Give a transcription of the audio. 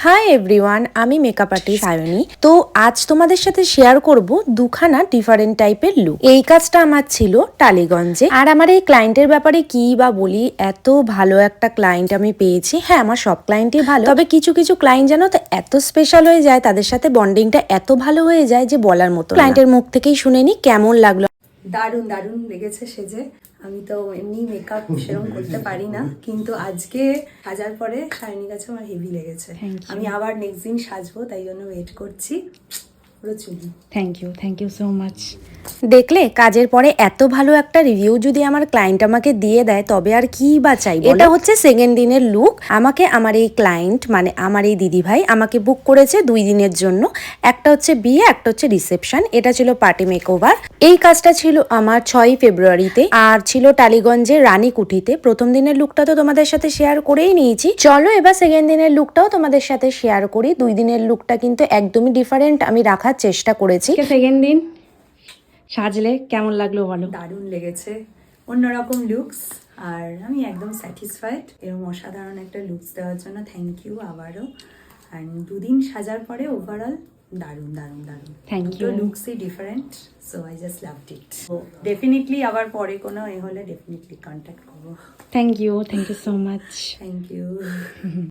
Hi everyone, আমি makeup artist Sayani. তো আজ তোমাদের সাথে শেয়ার করব দুখানা ডিফারেন্ট টাইপের লুক। এই কাজটা আমার ছিল টালিগঞ্জে। আর আমার এই ক্লায়েন্টের ব্যাপারে কি বা বলি, এত ভালো একটা ক্লায়েন্ট আমি পেয়েছি। হ্যাঁ, আমার সব ক্লায়েন্টই ভালো, তবে কিছু কিছু ক্লায়েন্ট জানো তো এত স্পেশাল হয়ে যায়, তাদের সাথে বন্ডিংটা এত ভালো হয়ে যায় যে বলার মতো। ক্লায়েন্টের মুখ থেকেই শুনে নি কেমন লাগলো। দারুণ দারুণ লেগেছে সেজে। আমি তো এমনি মেকআপ সেরকম করতে পারি না, কিন্তু আজকে সাজার পরে শাইনির কাছে আমার হেভি লেগেছে। আমি আবার নেক্সট দিন সাজবো, তাই জন্য ওয়েট করছি। পুরো চুলি। Thank you so much. দেখলে, কাজের পরে এত ভালো একটা রিভিউ যদি আমার ক্লায়েন্ট আমাকে দিয়ে দেয়, তবে আর কি বা চাই। এটা হচ্ছে সেকেন্ড দিনের লুক। আমাকে আমার এই ক্লায়েন্ট মানে আমার এই দিদি ভাই আমাকে বুক করেছে 2 দিনের জন্য। একটা হচ্ছে বিয়ে, একটা হচ্ছে রিসেপশন। এটা ছিল পার্টি মেকওভার। এই কাজটা ছিল আমার 6ই ফেব্রুয়ারিতে, আর ছিল টালিগঞ্জের রানীকুঠিতে। প্রথম দিনের লুকটা তো তোমাদের সাথে শেয়ার করেই নিয়েছি, চলো এবার সেকেন্ড দিনের লুকটাও তোমাদের সাথে শেয়ার করি। 2 দিনের লুকটা কিন্তু একদমই ডিফারেন্ট আমি রাখার চেষ্টা করেছি। সেকেন্ড দিন সাজলে কেমন লাগলো বলো? দারুণ লেগেছে, অন্যরকম লুকস। আর আমি একদম স্যাটিসফাইড এরকম অসাধারণ একটা লুকস দেওয়ার জন্য। থ্যাংক ইউ আবারও। আর 2 দিন সাজার পরে ওভারঅল দারুণ দারুণ দারুণ। Thank you. লুকসই different, so I just loved it. Definitely আবার পরে কোনো হলে ডেফিনেটলি কন্ট্যাক্ট করবো। Thank you so much. Thank you.